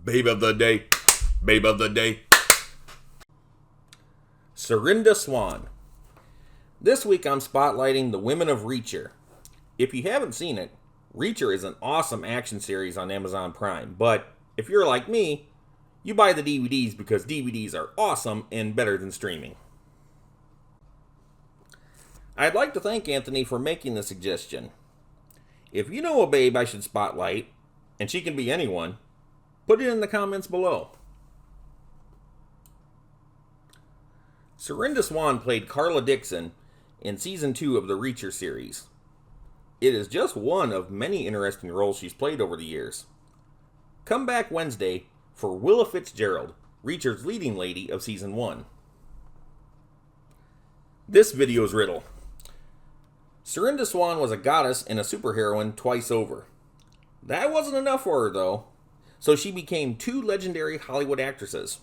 Babe of the day. Babe of the day. Serinda Swan. This week I'm spotlighting the Women of Reacher. If you haven't seen it, Reacher is an awesome action series on Amazon Prime. But if you're like me, you buy the DVDs because DVDs are awesome and better than streaming. I'd like to thank Anthony for making the suggestion. If you know a babe I should spotlight, and she can be anyone, put it in the comments below. Serinda Swan played Carla Dixon in Season 2 of the Reacher series. It is just one of many interesting roles she's played over the years. Come back Wednesday for Willa Fitzgerald, Reacher's leading lady of Season 1. This video's riddle. Serinda Swan was a goddess and a superheroine twice over. That wasn't enough for her, though, so she became two legendary Hollywood actresses.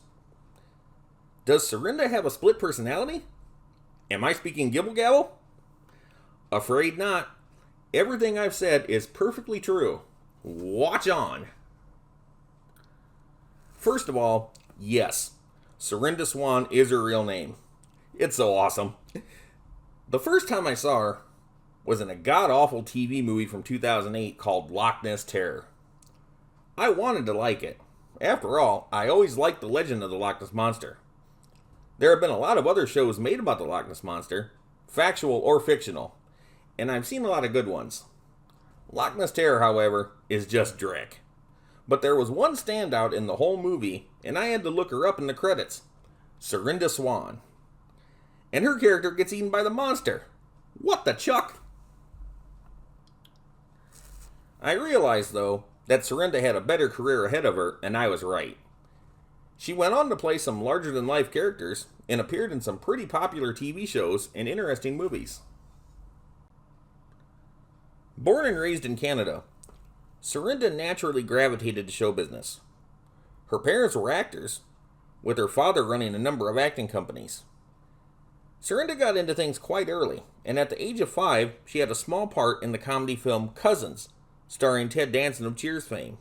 Does Serinda have a split personality? Am I speaking gibble gabble? Afraid not. Everything I've said is perfectly true. Watch on. First of all, yes, Serinda Swan is her real name. It's so awesome. The first time I saw her was in a god-awful TV movie from 2008 called Loch Ness Terror. I wanted to like it. After all, I always liked the legend of the Loch Ness Monster. There have been a lot of other shows made about the Loch Ness Monster, factual or fictional, and I've seen a lot of good ones. Loch Ness Terror, however, is just dreck. But there was one standout in the whole movie, and I had to look her up in the credits. Serinda Swan. And her character gets eaten by the monster. What the chuck? I realized, though, that Serinda had a better career ahead of her, and I was right. She went on to play some larger-than-life characters and appeared in some pretty popular TV shows and interesting movies. Born and raised in Canada, Serinda naturally gravitated to show business. Her parents were actors, with her father running a number of acting companies. Serinda got into things quite early, and at the age of 5, she had a small part in the comedy film Cousins, starring Ted Danson of Cheers fame.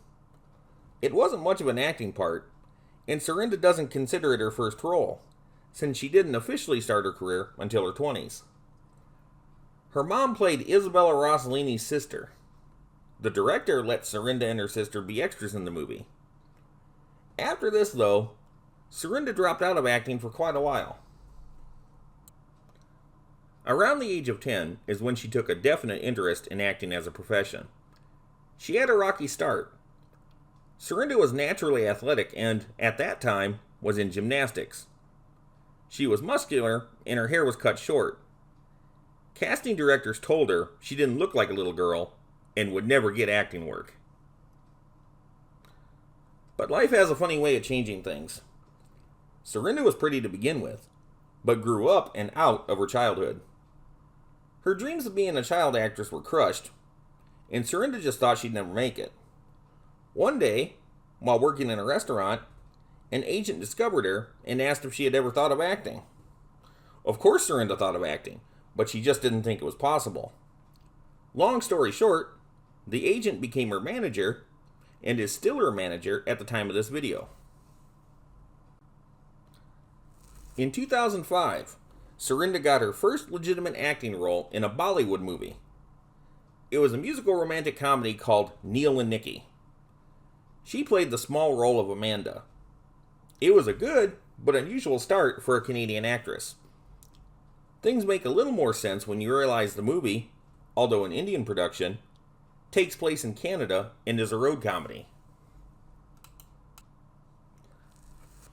It wasn't much of an acting part, and Serinda doesn't consider it her first role, since she didn't officially start her career until her 20s. Her mom played Isabella Rossellini's sister. The director let Serinda and her sister be extras in the movie. After this, though, Serinda dropped out of acting for quite a while. Around the age of 10 is when she took a definite interest in acting as a profession. She had a rocky start. Serinda was naturally athletic and, at that time, was in gymnastics. She was muscular and her hair was cut short. Casting directors told her she didn't look like a little girl and would never get acting work. But life has a funny way of changing things. Serinda was pretty to begin with, but grew up and out of her childhood. Her dreams of being a child actress were crushed, and Serinda just thought she'd never make it. One day, while working in a restaurant, an agent discovered her and asked if she had ever thought of acting. Of course Serinda thought of acting, but she just didn't think it was possible. Long story short, the agent became her manager, and is still her manager at the time of this video. In 2005, Serinda got her first legitimate acting role in a Bollywood movie. It was a musical romantic comedy called Neil and Nikki. She played the small role of Amanda. It was a good, but unusual start for a Canadian actress. Things make a little more sense when you realize the movie, although an Indian production, takes place in Canada and is a road comedy.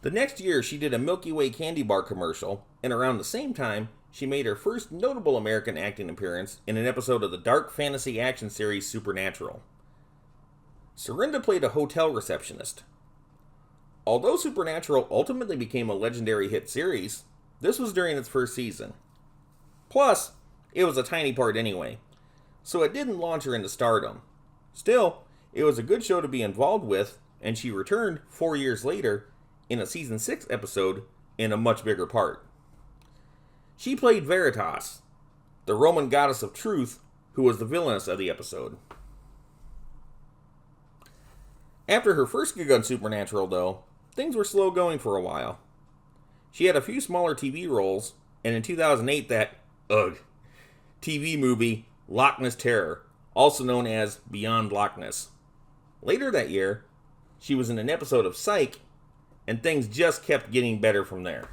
The next year, she did a Milky Way candy bar commercial, and around the same time, she made her first notable American acting appearance in an episode of the dark fantasy action series Supernatural. Serinda played a hotel receptionist. Although Supernatural ultimately became a legendary hit series, this was during its first season. Plus, it was a tiny part anyway, so it didn't launch her into stardom. Still, it was a good show to be involved with, and she returned 4 years later in a season 6 episode in a much bigger part. She played Veritas, the Roman goddess of truth, who was the villainess of the episode. After her first gig on Supernatural, though, things were slow going for a while. She had a few smaller TV roles, and in 2008 that, TV movie Loch Ness Terror, also known as Beyond Loch Ness. Later that year, she was in an episode of Psych, and things just kept getting better from there.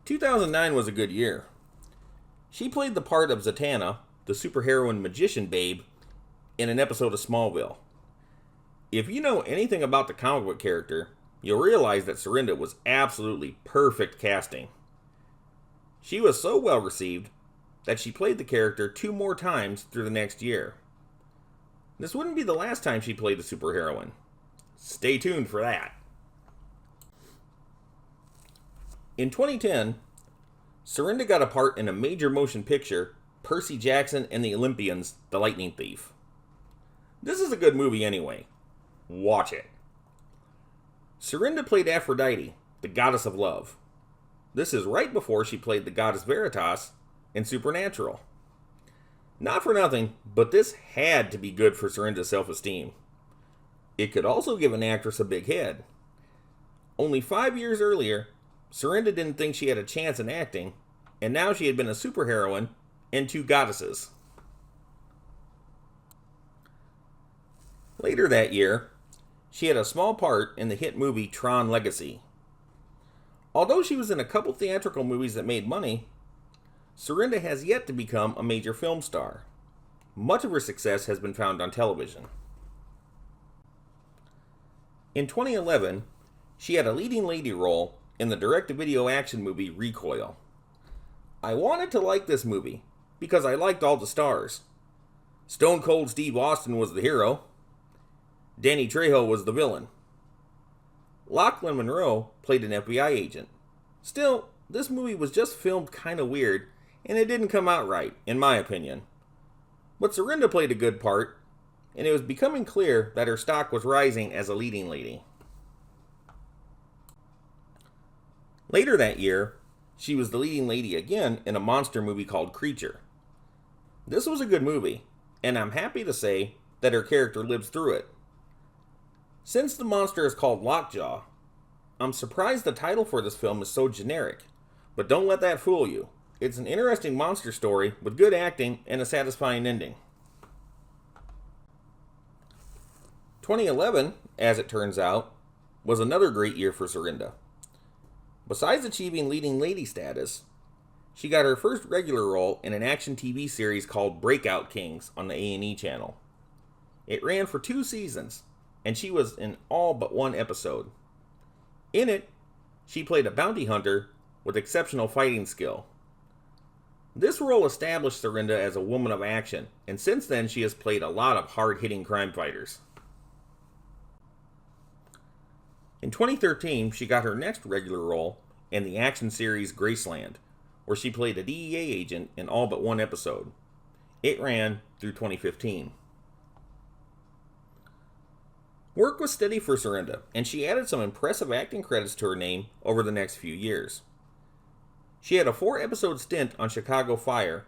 2009 was a good year. She played the part of Zatanna, the superheroine magician babe, in an episode of Smallville. If you know anything about the comic book character, you'll realize that Serinda was absolutely perfect casting. She was so well received that she played the character 2 more times through the next year. This wouldn't be the last time she played a superheroine. Stay tuned for that. In 2010, Serinda got a part in a major motion picture, Percy Jackson and the Olympians, The Lightning Thief. This is a good movie anyway. Watch it. Serinda played Aphrodite, the goddess of love. This is right before she played the goddess Veritas in Supernatural. Not for nothing, but this had to be good for Serinda's self-esteem. It could also give an actress a big head. Only 5 years earlier, Serinda didn't think she had a chance in acting, and now she had been a superheroine and 2 goddesses. Later that year, she had a small part in the hit movie Tron Legacy. Although she was in a couple theatrical movies that made money, Serinda has yet to become a major film star. Much of her success has been found on television. In 2011, she had a leading lady role in the direct-to-video action movie Recoil. I wanted to like this movie because I liked all the stars. Stone Cold Steve Austin was the hero. Danny Trejo was the villain. Lachlan Monroe played an FBI agent. Still, this movie was just filmed kind of weird, and it didn't come out right, in my opinion. But Serinda played a good part, and it was becoming clear that her stock was rising as a leading lady. Later that year, she was the leading lady again in a monster movie called Creature. This was a good movie, and I'm happy to say that her character lives through it. Since the monster is called Lockjaw, I'm surprised the title for this film is so generic, but don't let that fool you. It's an interesting monster story with good acting and a satisfying ending. 2011, as it turns out, was another great year for Serinda. Besides achieving leading lady status, she got her first regular role in an action TV series called Breakout Kings on the A&E channel. It ran for 2 seasons, and she was in all but 1 episode. In it, she played a bounty hunter with exceptional fighting skill. This role established Serinda as a woman of action, and since then she has played a lot of hard-hitting crime fighters. In 2013, she got her next regular role in the action series Graceland, where she played a DEA agent in all but 1 episode. It ran through 2015. Work was steady for Serinda, and she added some impressive acting credits to her name over the next few years. She had a 4-episode stint on Chicago Fire,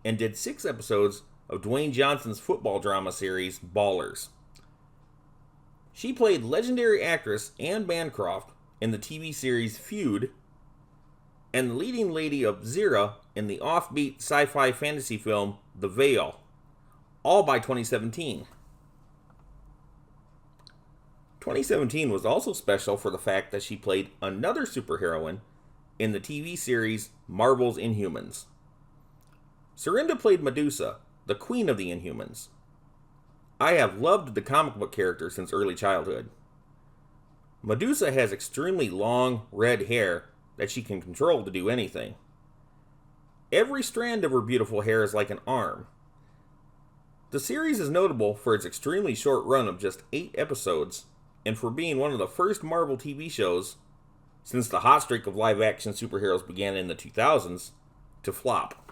and did 6 episodes of Dwayne Johnson's football drama series Ballers. She played legendary actress Anne Bancroft in the TV series Feud, and the leading lady of Zira in the offbeat sci-fi fantasy film The Veil, all by 2017. 2017 was also special for the fact that she played another superheroine in the TV series Marvel's Inhumans. Serinda played Medusa, the queen of the Inhumans. I have loved the comic book character since early childhood. Medusa has extremely long, red hair that she can control to do anything. Every strand of her beautiful hair is like an arm. The series is notable for its extremely short run of just 8 episodes, and for being one of the first Marvel TV shows, since the hot streak of live-action superheroes began in the 2000s, to flop.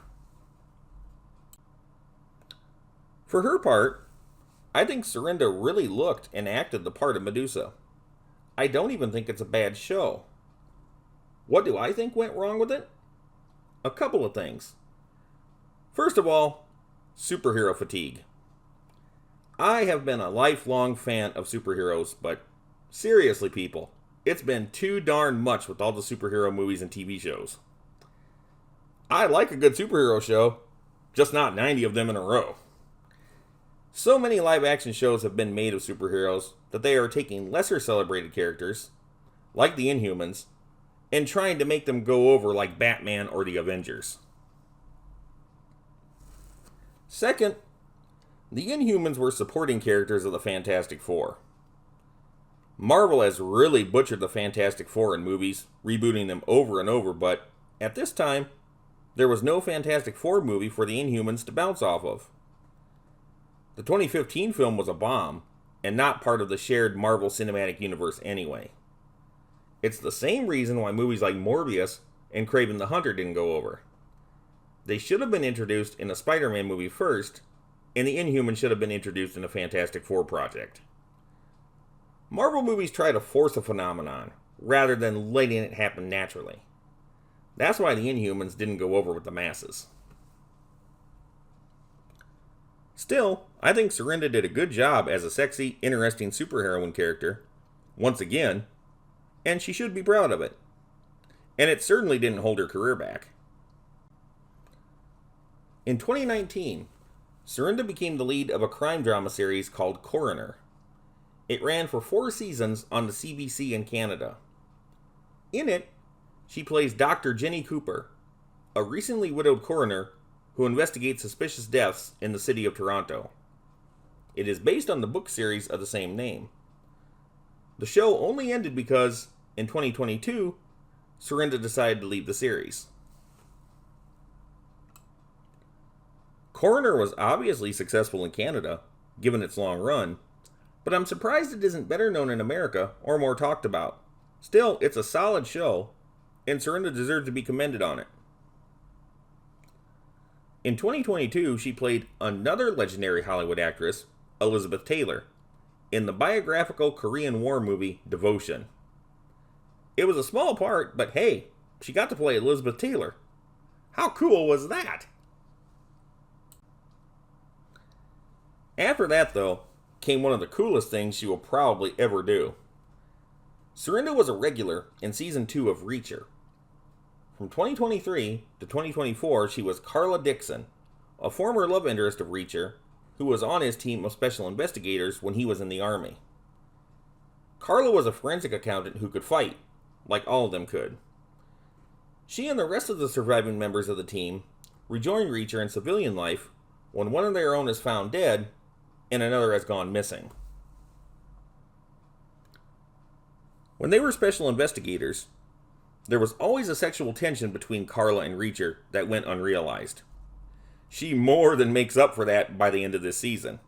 For her part, I think Serinda really looked and acted the part of Medusa. I don't even think it's a bad show. What do I think went wrong with it? A couple of things. First of all, superhero fatigue. I have been a lifelong fan of superheroes, but seriously, people, it's been too darn much with all the superhero movies and TV shows. I like a good superhero show, just not 90 of them in a row. So many live action shows have been made of superheroes that they are taking lesser celebrated characters, like the Inhumans, and trying to make them go over like Batman or the Avengers. Second, the Inhumans were supporting characters of the Fantastic Four. Marvel has really butchered the Fantastic Four in movies, rebooting them over and over, but at this time, there was no Fantastic Four movie for the Inhumans to bounce off of. The 2015 film was a bomb, and not part of the shared Marvel Cinematic Universe anyway. It's the same reason why movies like Morbius and Kraven the Hunter didn't go over. They should have been introduced in a Spider-Man movie first, and the Inhumans should have been introduced in a Fantastic Four project. Marvel movies try to force a phenomenon, rather than letting it happen naturally. That's why the Inhumans didn't go over with the masses. Still, I think Serinda did a good job as a sexy, interesting superheroine character, once again, and she should be proud of it. And it certainly didn't hold her career back. In 2019, Serinda became the lead of a crime drama series called Coroner. It ran for 4 seasons on the CBC in Canada. In it, she plays Dr. Jenny Cooper, a recently widowed coroner who investigates suspicious deaths in the city of Toronto. It is based on the book series of the same name. The show only ended because, in 2022, Serinda decided to leave the series. Coroner was obviously successful in Canada, given its long run, but I'm surprised it isn't better known in America or more talked about. Still, it's a solid show, and Serinda deserves to be commended on it. In 2022, she played another legendary Hollywood actress, Elizabeth Taylor, in the biographical Korean War movie Devotion. It was a small part, but hey, she got to play Elizabeth Taylor. How cool was that? After that, though, came one of the coolest things she will probably ever do. Serinda was a regular in Season 2 of Reacher. From 2023 to 2024, she was Carla Dixon, a former love interest of Reacher, who was on his team of special investigators when he was in the Army. Carla was a forensic accountant who could fight, like all of them could. She and the rest of the surviving members of the team rejoin Reacher in civilian life when one of their own is found dead and another has gone missing. When they were special investigators, there was always a sexual tension between Carla and Reacher that went unrealized. She more than makes up for that by the end of this season.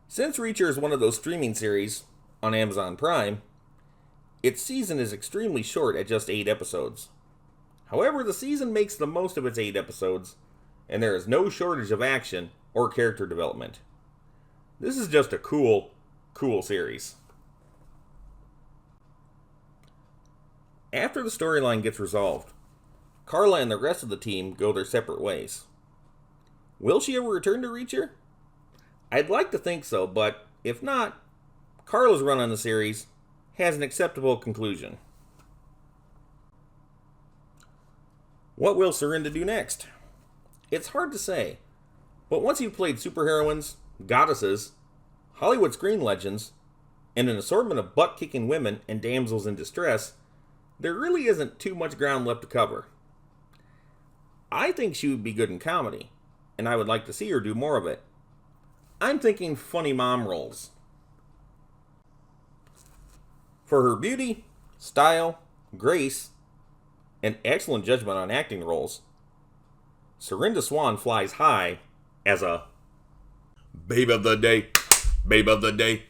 Since Reacher is one of those streaming series on Amazon Prime, its season is extremely short at just 8 episodes. However, the season makes the most of its 8 episodes, and there is no shortage of action or character development. This is just a cool series. After the storyline gets resolved, Carla and the rest of the team go their separate ways. Will she ever return to Reacher? I'd like to think so, but if not, Carla's run on the series has an acceptable conclusion. What will Serinda do next? It's hard to say, but once you've played superheroines, goddesses, Hollywood screen legends, and an assortment of butt-kicking women and damsels in distress, there really isn't too much ground left to cover. I think she would be good in comedy, and I would like to see her do more of it. I'm thinking funny mom roles. For her beauty, style, grace, and excellent judgment on acting roles, Serinda Swan flies high as a Babe of the Day, Babe of the Day.